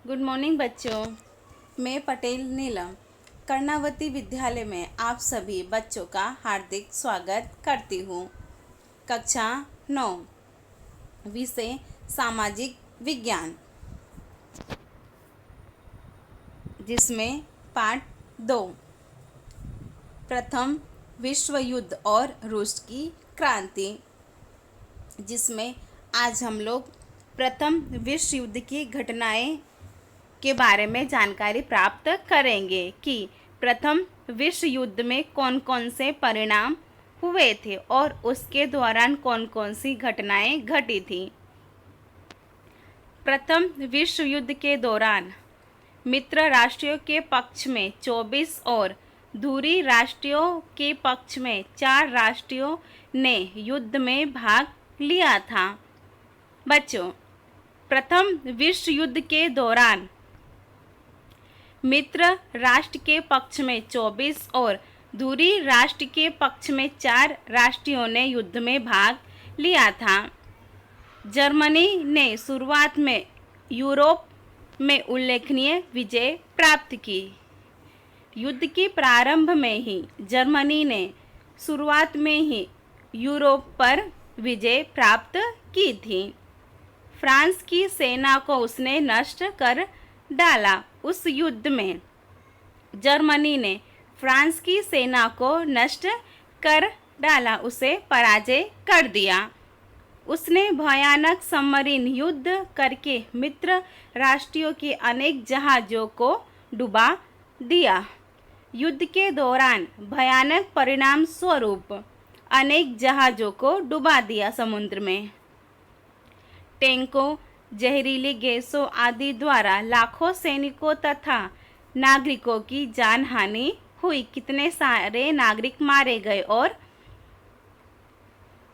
Good morning बच्चों। मैं पटेल नीलम कर्णावती विद्यालय में आप सभी बच्चों का हार्दिक स्वागत करती हूँ। कक्षा 9 विषय सामाजिक विज्ञान, जिसमें पाठ 2 प्रथम विश्व युद्ध और रूस की क्रांति, जिसमें आज हम लोग प्रथम विश्व युद्ध की घटनाएं के बारे में जानकारी प्राप्त करेंगे कि प्रथम विश्व युद्ध में कौन कौन से परिणाम हुए थे और उसके दौरान कौन कौन सी घटनाएं घटी थी। प्रथम विश्व युद्ध के दौरान मित्र राष्ट्रों के पक्ष में 24 और दूरी राष्ट्रों के पक्ष में 4 राष्ट्रों ने युद्ध में भाग लिया था। बच्चों, प्रथम विश्व युद्ध के दौरान मित्र राष्ट्र के पक्ष में 24 और दूरी राष्ट्र के पक्ष में 4 राष्ट्रों ने युद्ध में भाग लिया था। जर्मनी ने शुरुआत में यूरोप में उल्लेखनीय विजय प्राप्त की। युद्ध के प्रारंभ में ही जर्मनी ने शुरुआत में ही यूरोप पर विजय प्राप्त की थी। फ्रांस की सेना को उसने नष्ट कर डाला। उस युद्ध में जर्मनी ने फ्रांस की सेना को नष्ट कर डाला, उसे पराजय कर दिया। उसने भयानक सबमरीन युद्ध करके मित्र राष्ट्रों के अनेक जहाज़ों को डुबा दिया। युद्ध के दौरान भयानक परिणाम स्वरूप अनेक जहाज़ों को डुबा दिया समुद्र में। टैंकों, जहरीली गैसों आदि द्वारा लाखों सैनिकों तथा नागरिकों की जान हानि हुई। कितने सारे नागरिक मारे गए और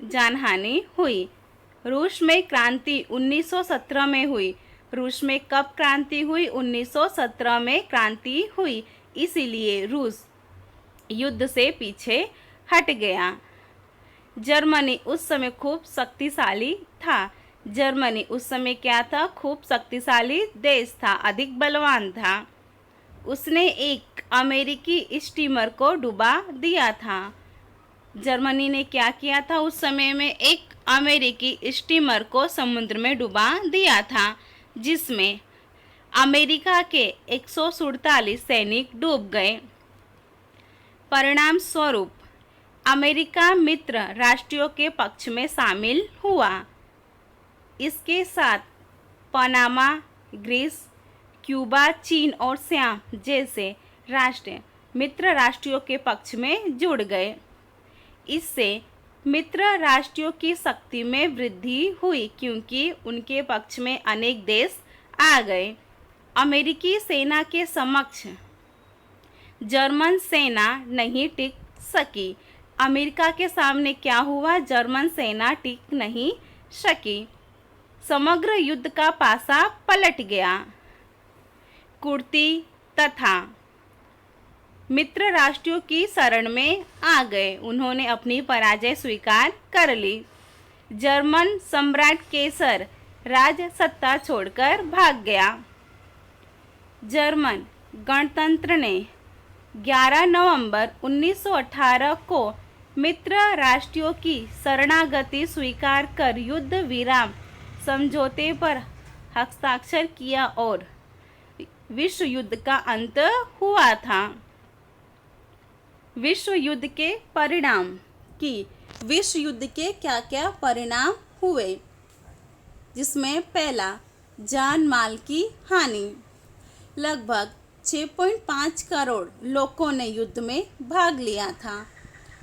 जान हानि हुई। रूस में क्रांति 1917 में हुई। रूस में कब क्रांति हुई? 1917 में क्रांति हुई, इसीलिए रूस युद्ध से पीछे हट गया। जर्मनी उस समय खूब शक्तिशाली था। जर्मनी उस समय क्या था? खूब शक्तिशाली देश था, अधिक बलवान था। उसने एक अमेरिकी स्टीमर को डुबा दिया था। जर्मनी ने क्या किया था? उस समय में एक अमेरिकी स्टीमर को समुद्र में डुबा दिया था, जिसमें अमेरिका के 147 सैनिक डूब गए। परिणाम स्वरूप अमेरिका मित्र राष्ट्रों के पक्ष में शामिल हुआ। इसके साथ पनामा, ग्रीस, क्यूबा, चीन और श्याम जैसे राष्ट्र मित्र राष्ट्रों के पक्ष में जुड़ गए। इससे मित्र राष्ट्रों की शक्ति में वृद्धि हुई, क्योंकि उनके पक्ष में अनेक देश आ गए। अमेरिकी सेना के समक्ष जर्मन सेना नहीं टिक सकी। अमेरिका के सामने क्या हुआ? जर्मन सेना टिक नहीं सकी। समग्र युद्ध का पासा पलट गया। कुर्ती तथा मित्र राष्ट्रों की शरण में आ गए। उन्होंने अपनी पराजय स्वीकार कर ली। जर्मन सम्राट केसर राज सत्ता छोड़कर भाग गया। जर्मन गणतंत्र ने 11 नवंबर 1918 को मित्र राष्ट्रों की शरणागति स्वीकार कर युद्ध विराम समझौते पर हस्ताक्षर किया और विश्व युद्ध का अंत हुआ था। विश्व युद्ध के परिणाम कि विश्व युद्ध के क्या क्या परिणाम हुए, जिसमें पहला, जान माल की हानि। लगभग 6.5 करोड़ लोगों ने युद्ध में भाग लिया था।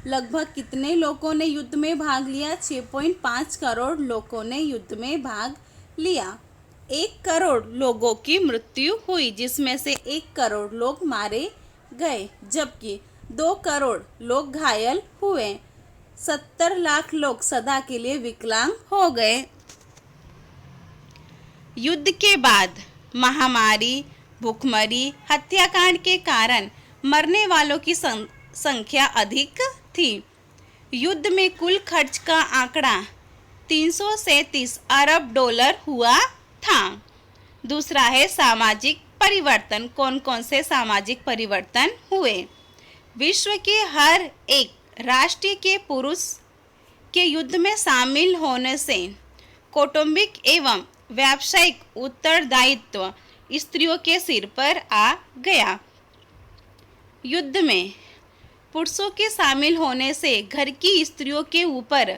लगभग कितने लोगों ने युद्ध में भाग लिया? 6.5 करोड़ लोगों ने युद्ध में भाग लिया। 1 करोड़ लोगों की मृत्यु हुई, जिसमें से 1 करोड़ लोग मारे गए, जबकि 2 करोड़ लोग घायल हुए। 70 लाख लोग सदा के लिए विकलांग हो गए। युद्ध के बाद महामारी, भूखमरी, हत्याकांड के कारण मरने वालों की संख्या अधिक थी। युद्ध में कुल खर्च का आंकड़ा 337 अरब डॉलर हुआ था। दूसरा है सामाजिक परिवर्तन। कौन कौन से सामाजिक परिवर्तन हुए? विश्व के हर एक राष्ट्र के पुरुष के युद्ध में शामिल होने से कौटुंबिक एवं व्यावसायिक उत्तरदायित्व स्त्रियों के सिर पर आ गया। युद्ध में पुरुषों के शामिल होने से घर की स्त्रियों के ऊपर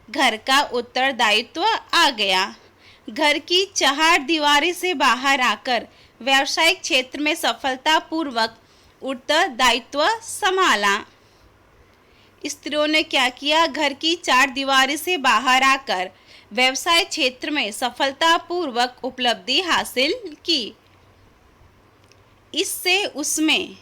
घर का उत्तरदायित्व आ गया। घर की चार दीवारी से बाहर आकर व्यावसायिक क्षेत्र में सफलतापूर्वक उत्तरदायित्व संभाला। स्त्रियों ने क्या किया? घर की चार दीवारी से बाहर आकर व्यवसाय क्षेत्र में सफलतापूर्वक उपलब्धि हासिल की। इससे उसमें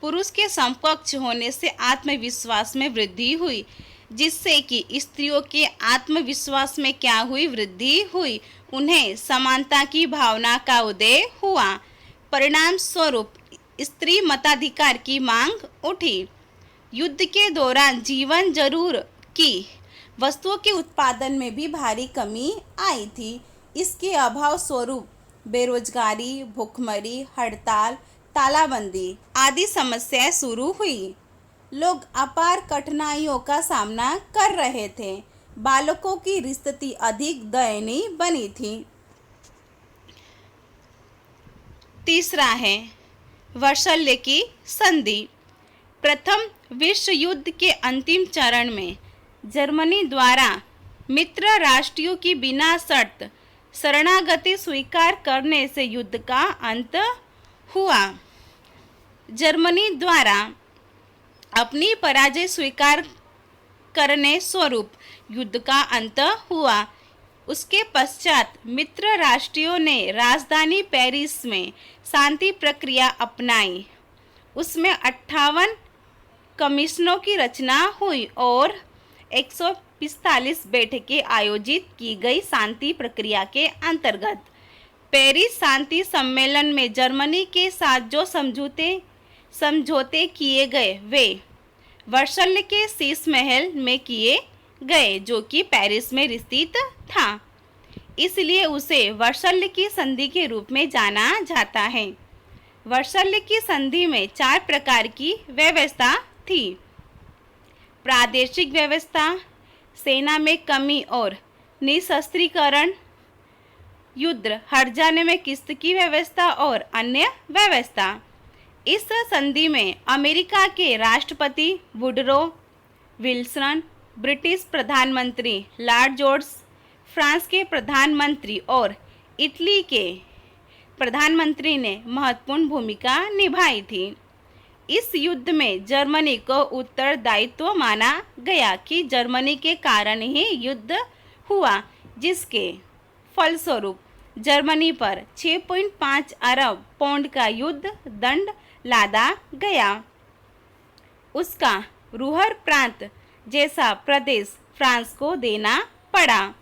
पुरुष के समकक्ष होने से आत्मविश्वास में वृद्धि हुई, जिससे कि स्त्रियों के आत्मविश्वास में क्या हुई? वृद्धि हुई। उन्हें समानता की भावना का उदय हुआ। परिणाम स्वरूप स्त्री मताधिकार की मांग उठी। युद्ध के दौरान जीवन जरूर की वस्तुओं के उत्पादन में भी भारी कमी आई थी। इसके अभाव स्वरूप बेरोजगारी, भूखमरी, हड़ताल, तालाबंदी आदि समस्याएं शुरू हुई। लोग अपार कठिनाइयों का सामना कर रहे थे। बालकों की स्थिति अधिक दयनीय बनी थी। तीसरा है वर्साले की संधि। प्रथम विश्व युद्ध के अंतिम चरण में जर्मनी द्वारा मित्र राष्ट्रों की बिना शर्त शरणागति स्वीकार करने से युद्ध का अंत हुआ। जर्मनी द्वारा अपनी पराजय स्वीकार करने स्वरूप युद्ध का अंत हुआ। उसके पश्चात मित्र राष्ट्रों ने राजधानी पेरिस में शांति प्रक्रिया अपनाई। उसमें 58 कमीशनों की रचना हुई और 145 बैठकें आयोजित की गई। शांति प्रक्रिया के अंतर्गत पेरिस शांति सम्मेलन में जर्मनी के साथ जो समझौते किए गए वे वर्साले के शीश महल में किए गए, जो कि पेरिस में स्थित था। इसलिए उसे वर्साले की संधि के रूप में जाना जाता है। वर्साले की संधि में 4 प्रकार की व्यवस्था थी। प्रादेशिक व्यवस्था, सेना में कमी और निशस्त्रीकरण, युद्ध हट जाने में किस्त की व्यवस्था और अन्य व्यवस्था। इस संधि में अमेरिका के राष्ट्रपति वुडरो विल्सन, ब्रिटिश प्रधानमंत्री लॉर्ड जॉर्ज, फ्रांस के प्रधानमंत्री और इटली के प्रधानमंत्री ने महत्वपूर्ण भूमिका निभाई थी। इस युद्ध में जर्मनी को उत्तरदायित्व माना गया कि जर्मनी के कारण ही युद्ध हुआ, जिसके फलस्वरूप जर्मनी पर 6.5 अरब पाउंड का युद्ध दंड लादा गया। उसका रूहर प्रांत जैसा प्रदेश फ्रांस को देना पड़ा।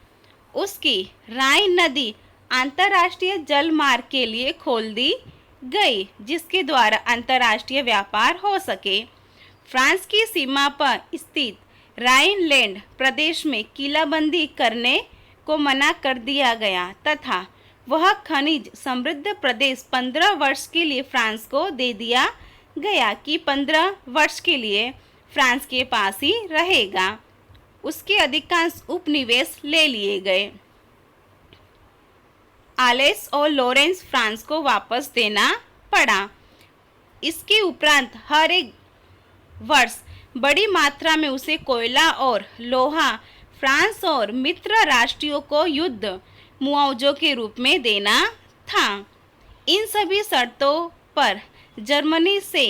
उसकी राइन नदी अंतर्राष्ट्रीय जल मार्ग के लिए खोल दी गई, जिसके द्वारा अंतर्राष्ट्रीय व्यापार हो सके। फ्रांस की सीमा पर स्थित राइनलैंड प्रदेश में किलाबंदी करने को मना कर दिया गया तथा वह खनिज समृद्ध प्रदेश 15 वर्ष के लिए फ्रांस को दे दिया गया कि 15 वर्ष के लिए फ्रांस के पास ही रहेगा। उसके अधिकांश उपनिवेश ले लिए गए। आलेस और लॉरेंस फ्रांस को वापस देना पड़ा। इसके उपरांत हर एक वर्ष बड़ी मात्रा में उसे कोयला और लोहा फ्रांस और मित्र राष्ट्रों को युद्ध मुआवजों के रूप में देना था। इन सभी शर्तों पर जर्मनी से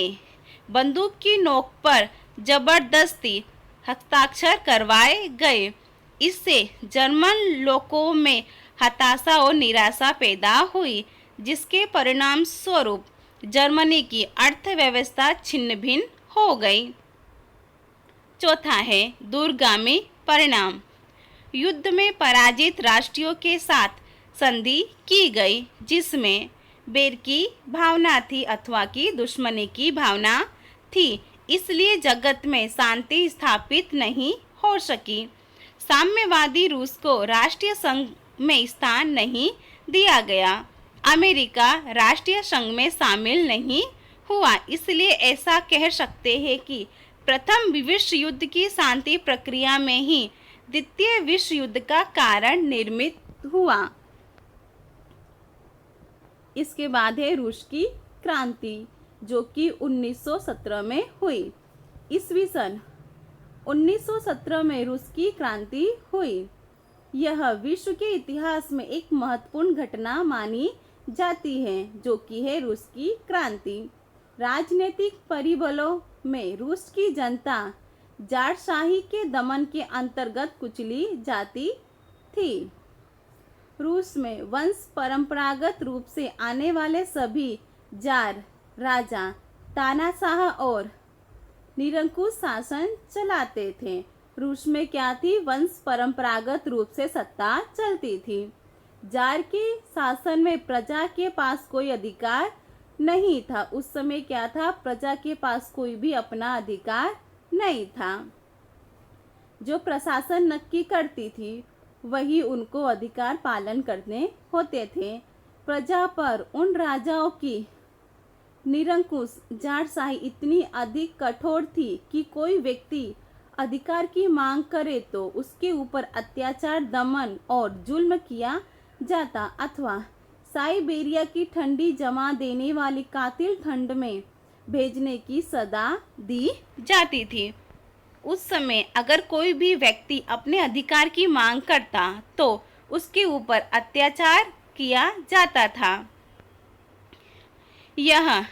बंदूक की नोक पर जबरदस्ती हस्ताक्षर करवाए गए। इससे जर्मन लोगों में हताशा और निराशा पैदा हुई, जिसके परिणाम स्वरूप जर्मनी की अर्थव्यवस्था छिन्न भिन्न हो गई। चौथा है दूरगामी परिणाम। युद्ध में पराजित राष्ट्रों के साथ संधि की गई, जिसमें बैर की भावना थी अथवा की दुश्मनी की भावना थी। इसलिए जगत में शांति स्थापित नहीं हो सकी। साम्यवादी रूस को राष्ट्रीय संघ में स्थान नहीं दिया गया। अमेरिका राष्ट्रीय संघ में शामिल नहीं हुआ, इसलिए ऐसा कह सकते हैं कि प्रथम विश्व युद्ध की शांति प्रक्रिया में ही द्वितीय विश्व युद्ध का कारण निर्मित हुआ। इसके बाद है रूस की क्रांति, जो कि 1917 में हुई। ईस्वी सन 1917 में रूस की क्रांति हुई। यह विश्व के इतिहास में एक महत्वपूर्ण घटना मानी जाती है, जो कि है रूस की क्रांति। राजनीतिक परिबलों में रूस की जनता जारशाही के दमन के अंतर्गत कुचली जाती थी। रूस में वंश परंपरागत रूप से आने वाले सभी जार राजा तानाशाह और निरंकुश शासन चलाते थे। रूस में क्या थी? वंश परंपरागत रूप से सत्ता चलती थी। जार के शासन में प्रजा के पास कोई अधिकार नहीं था। उस समय क्या था? प्रजा के पास कोई भी अपना अधिकार नहीं था। जो प्रशासन नक्की करती थी वही उनको अधिकार पालन करने होते थे। प्रजा पर उन राजाओं की निरंकुश जारशाही इतनी अधिक कठोर थी कि कोई व्यक्ति अधिकार की मांग करे तो उसके ऊपर अत्याचार, दमन और जुल्म किया जाता, अथवा साइबेरिया की ठंडी जमा देने वाली कातिल ठंड में भेजने की सजा दी जाती थी। उस समय अगर कोई भी व्यक्ति अपने अधिकार की मांग करता तो उसके ऊपर अत्याचार किया जाता था। यह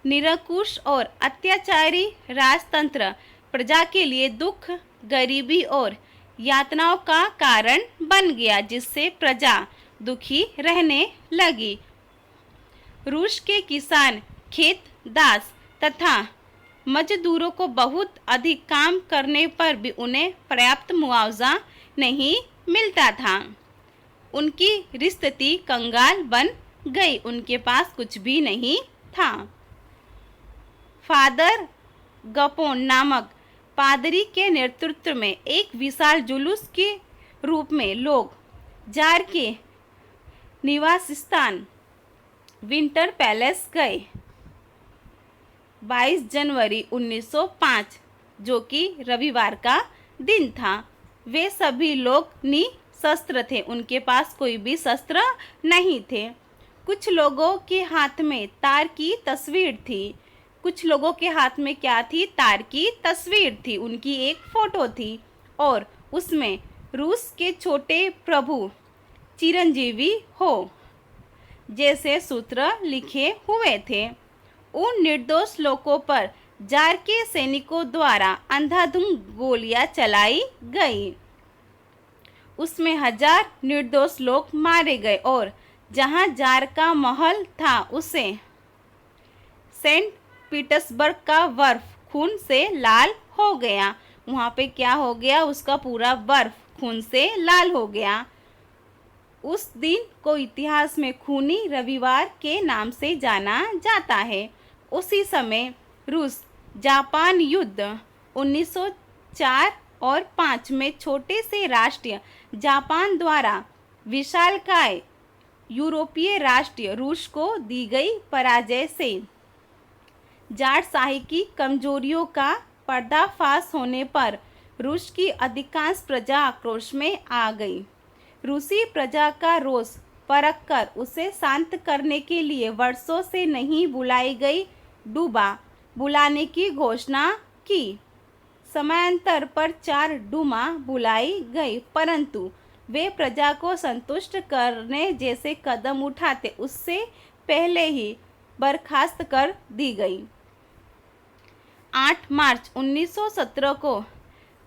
निरंकुश और अत्याचारी राजतंत्र प्रजा के लिए दुख, गरीबी और यातनाओं का कारण बन गया, जिससे प्रजा दुखी रहने लगी। रूस के किसान, खेत दास तथा मजदूरों को बहुत अधिक काम करने पर भी उन्हें पर्याप्त मुआवजा नहीं मिलता था। उनकी स्थिति कंगाल बन गई, उनके पास कुछ भी नहीं था। फादर गपोन नामक पादरी के नेतृत्व में एक विशाल जुलूस के रूप में लोग जार के निवास स्थान विंटर पैलेस गए। 22 जनवरी 1905, जो कि रविवार का दिन था। वे सभी लोग निशस्त्र थे, उनके पास कोई भी शस्त्र नहीं थे। कुछ लोगों के हाथ में तार की तस्वीर थी। कुछ लोगों के हाथ में क्या थी? तार की तस्वीर थी। उनकी एक फोटो थी और उसमें रूस के छोटे प्रभु चिरंजीवी हो जैसे सूत्र लिखे हुए थे। उन निर्दोष लोगों पर जार के सैनिकों द्वारा अंधाधुंध गोलियां चलाई गई। उसमें 1000 निर्दोष लोग मारे गए और जहां जार का महल था उसे सेंट पीटर्सबर्ग का बर्फ खून से लाल हो गया। वहाँ पे क्या हो गया? उसका पूरा बर्फ खून से लाल हो गया। उस दिन को इतिहास में खूनी रविवार के नाम से जाना जाता है। उसी समय रूस जापान युद्ध 1904 और 5 में छोटे से राष्ट्र जापान द्वारा विशालकाय यूरोपीय राष्ट्र रूस को दी गई पराजय से जारशाही की कमजोरियों का पर्दाफाश होने पर रूस की अधिकांश प्रजा आक्रोश में आ गई। रूसी प्रजा का रोष परखकर उसे शांत करने के लिए वर्षों से नहीं बुलाई गई डूबा बुलाने की घोषणा की। समयांतर पर 4 डूमा बुलाई गई, परंतु वे प्रजा को संतुष्ट करने जैसे कदम उठाते उससे पहले ही बर्खास्त कर दी गई। 8 मार्च 1917 को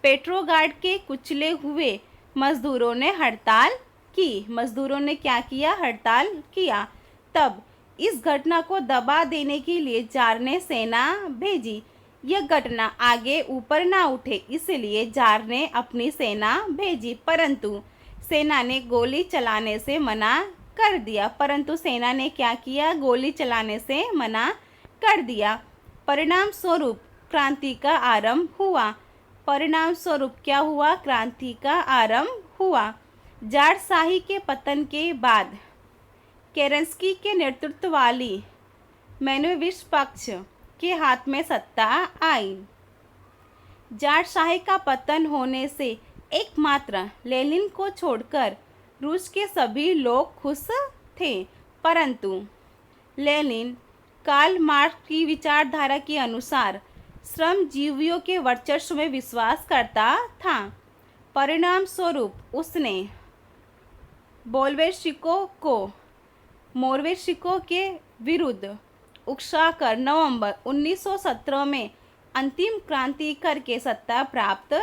पेट्रोगार्ड के कुचले हुए मजदूरों ने हड़ताल की। मजदूरों ने क्या किया? हड़ताल किया। तब इस घटना को दबा देने के लिए जार ने सेना भेजी। यह घटना आगे ऊपर ना उठे इसलिए जार ने अपनी सेना भेजी, परंतु सेना ने गोली चलाने से मना कर दिया। परंतु सेना ने क्या किया? गोली चलाने से मना कर दिया। परिणाम स्वरूप क्रांति का आरंभ हुआ। परिणाम स्वरूप क्या हुआ? क्रांति का आरंभ हुआ। जारशाही के पतन के बाद केरेंस्की के नेतृत्व वाली मैनोविस्ट पक्ष के हाथ में सत्ता आई। जारशाही का पतन होने से एकमात्र लेनिन को छोड़कर रूस के सभी लोग खुश थे, परंतु लेनिन कार्ल मार्क्स की विचारधारा के अनुसार श्रमजीवियों के वर्चस्व में विश्वास करता था। परिणाम स्वरूप उसने बोल्शेविकों को मोर्वेशिकों के विरुद्ध उकसाकर नवंबर 1917 में अंतिम क्रांति करके सत्ता प्राप्त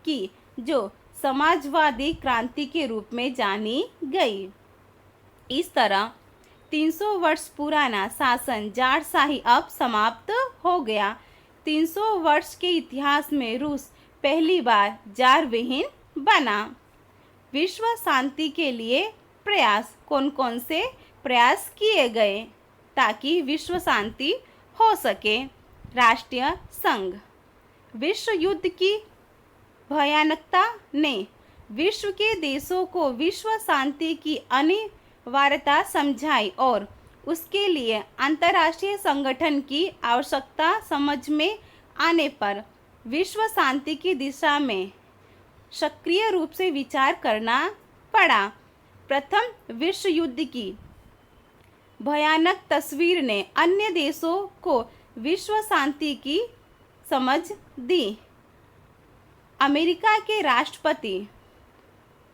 की, जो समाजवादी क्रांति के रूप में जानी गई। इस तरह 300 वर्ष पुराना शासन जारशाही अब समाप्त हो गया। 300 वर्ष के इतिहास में रूस पहली बार जार विहीन बना। विश्व शांति के लिए प्रयास, कौन कौन से प्रयास किए गए ताकि विश्व शांति हो सके? राष्ट्रीय संघ। विश्व युद्ध की भयानकता ने विश्व के देशों को विश्व शांति की अनिवार्यता समझाई और उसके लिए अंतर्राष्ट्रीय संगठन की आवश्यकता समझ में आने पर विश्व शांति की दिशा में सक्रिय रूप से विचार करना पड़ा। प्रथम विश्व युद्ध की भयानक तस्वीर ने अन्य देशों को विश्व शांति की समझ दी। अमेरिका के राष्ट्रपति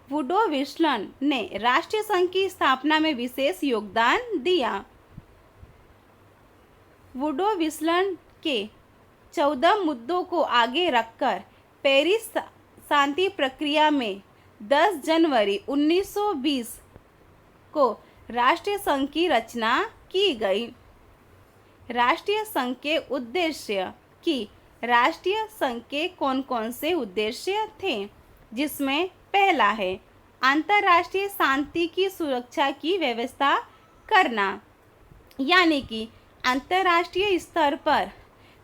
वुडरो विल्सन ने राष्ट्रीय संघ की स्थापना में विशेष योगदान दिया। वुडरो विल्सन के 14 मुद्दों को आगे रखकर पेरिस शांति प्रक्रिया में 10 जनवरी 1920 को राष्ट्रीय संघ की रचना की गई। राष्ट्रीय संघ के उद्देश्य की राष्ट्रीय संघ के कौन कौन से उद्देश्य थे, जिसमें पहला है अंतर्राष्ट्रीय शांति की सुरक्षा की व्यवस्था करना, यानी कि अंतर्राष्ट्रीय स्तर पर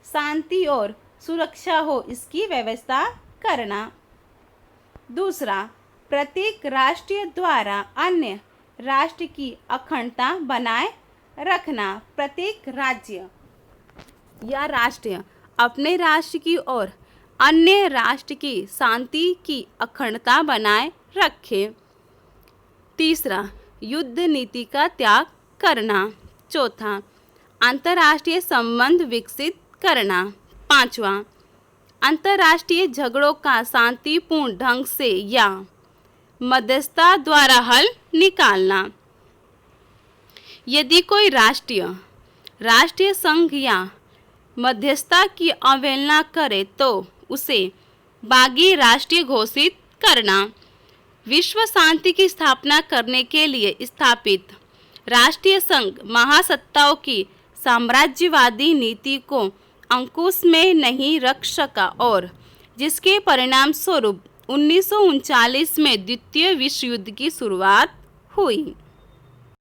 शांति और सुरक्षा हो इसकी व्यवस्था करना। दूसरा, प्रत्येक राष्ट्र द्वारा अन्य राष्ट्र की अखंडता बनाए रखना। प्रत्येक राज्य या राष्ट्र अपने राष्ट्र की और अन्य राष्ट्र की शांति की अखंडता बनाए रखे। तीसरा, युद्ध नीति का त्याग करना। चौथा, अंतर्राष्ट्रीय संबंध विकसित करना। पांचवा, अंतर्राष्ट्रीय झगड़ों का शांतिपूर्ण ढंग से या मध्यस्थता द्वारा हल निकालना। यदि कोई राष्ट्रीय संघ या मध्यस्थता की अवहेलना करे तो उसे बागी राष्ट्रीय घोषित करना। विश्व शांति की स्थापना करने के लिए स्थापित राष्ट्रीय संघ महासत्ताओं की साम्राज्यवादी नीति को अंकुश में नहीं रख सका और जिसके परिणाम स्वरूप 1939 में द्वितीय विश्व युद्ध की शुरुआत हुई।